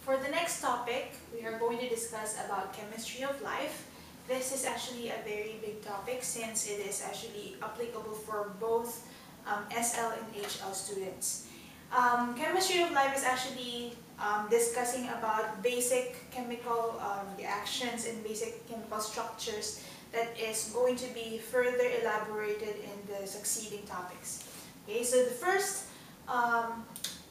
For the next topic, we are going to discuss about chemistry of life. This is actually a very big topic since it is actually applicable for both SL and HL students. Chemistry of life is actually discussing about basic chemical reactions and basic chemical structures that is going to be further elaborated in the succeeding topics. Okay, so the first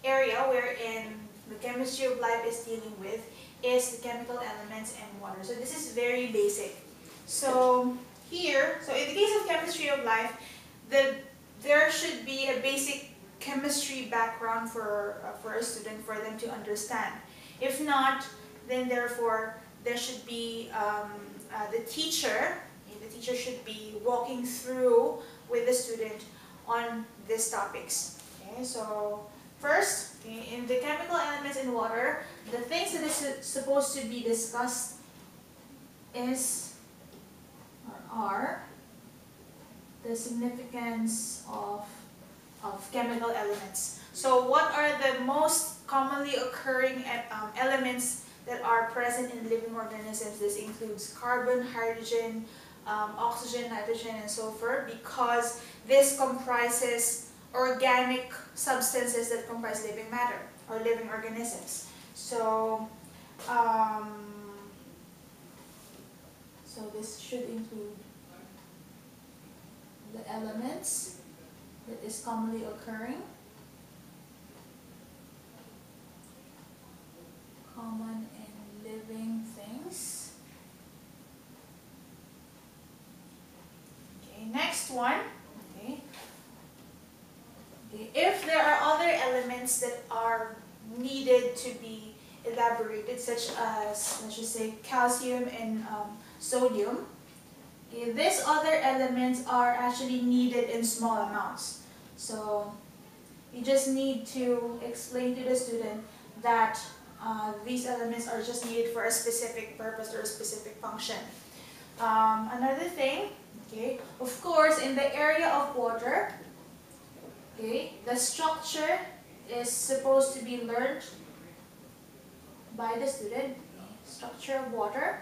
area wherein the chemistry of life is dealing with is the chemical elements and water. So this is very basic. So here, so in the case of chemistry of life, there should be a basic chemistry background for a student for them to understand. If not, then therefore there should be the teacher should be walking through with the student on these topics. Okay, so first, okay, in the chemical elements in water, the things that is supposed to be discussed are the significance of chemical elements. So what are the most commonly occurring elements that are present in living organisms? This includes carbon, hydrogen, oxygen, nitrogen, and sulfur, because this comprises organic substances that comprise living matter or living organisms. So, so this should include the elements that is commonly occurring, common in living things. Okay, next one. Okay. If there are other elements that are needed to be elaborated, such as, let's just say, calcium and sodium, okay, these other elements are actually needed in small amounts. So you just need to explain to the student that these elements are just needed for a specific purpose or a specific function. Another thing, okay, of course, in the area of water, okay, the structure is supposed to be learned by the student. Structure of water.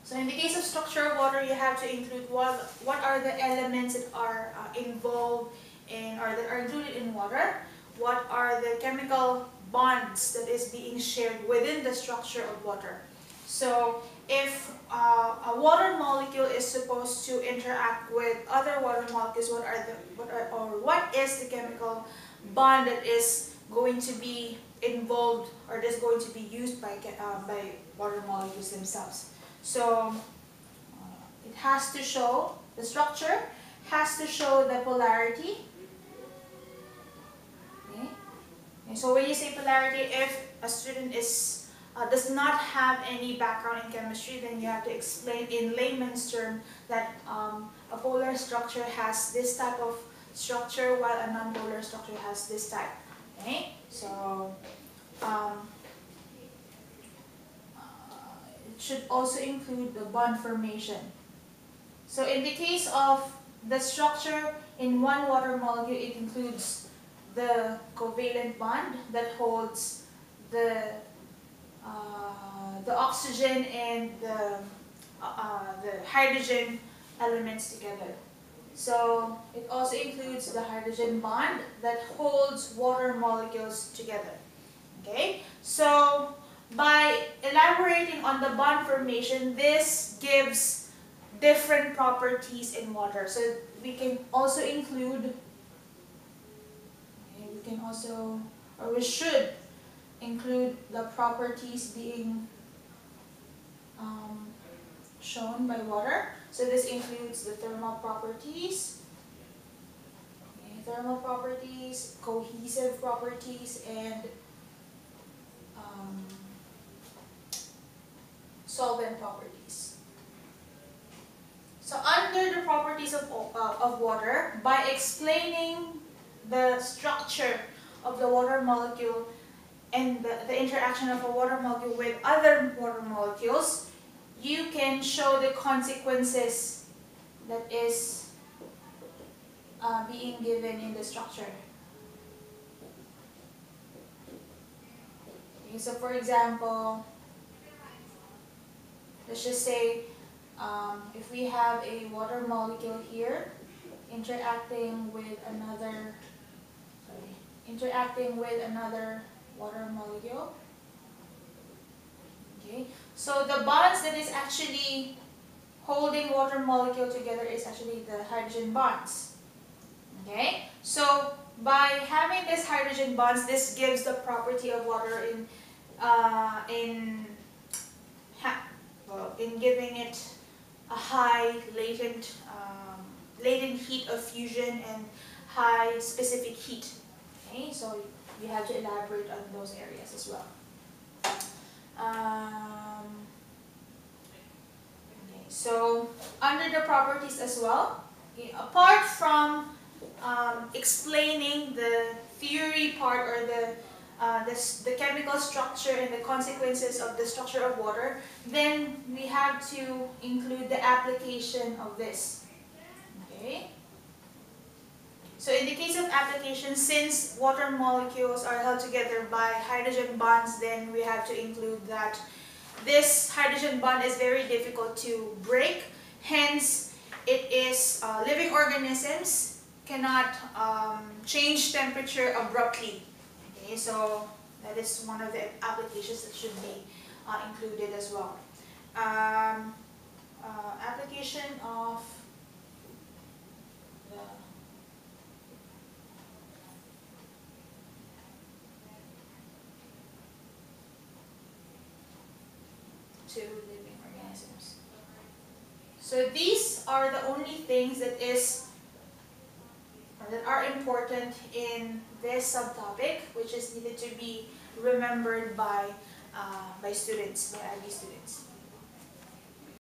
So in the case of structure of water, you have to include what are the elements that are involved in or that are included in water. What are the chemical bonds that is being shared within the structure of water. So if a water molecule is supposed to interact with other water molecules, what is the chemical bond that is going to be involved or that is going to be used by water molecules themselves? So it has to show, the structure has to show the polarity. Okay. And so when you say polarity, if a student does not have any background in chemistry, then you have to explain in layman's term that a polar structure has this type of structure while a non-polar structure has this type. Okay? So it should also include the bond formation. So in the case of the structure in one water molecule, it includes the covalent bond that holds the oxygen and the hydrogen elements together. So it also includes the hydrogen bond that holds water molecules together. Okay, so by elaborating on the bond formation, this gives different properties in water. So we can also include, we should include the properties being shown by water. So this includes the thermal properties, cohesive properties, and solvent properties. So under the properties of water, by explaining the structure of the water molecule and the interaction of a water molecule with other water molecules, you can show the consequences that is being given in the structure. Okay, so for example, let's just say if we have a water molecule here interacting with another water molecule. Okay, so the bonds that is actually holding water molecule together is actually the hydrogen bonds. Okay, so by having this hydrogen bonds, this gives the property of water in giving it a high latent heat of fusion and high specific heat. Okay, so you have to elaborate on those areas as well. Okay, so under the properties as well, okay, apart from explaining the theory part or the chemical structure and the consequences of the structure of water, then we have to include the application of this. Okay. So in the case of application, since water molecules are held together by hydrogen bonds, then we have to include that this hydrogen bond is very difficult to break. Hence, it is living organisms cannot change temperature abruptly. Okay, so that is one of the applications that should be included as well. Application of the to living organisms. So these are the only things that are important in this subtopic, which is needed to be remembered by students, by IB students.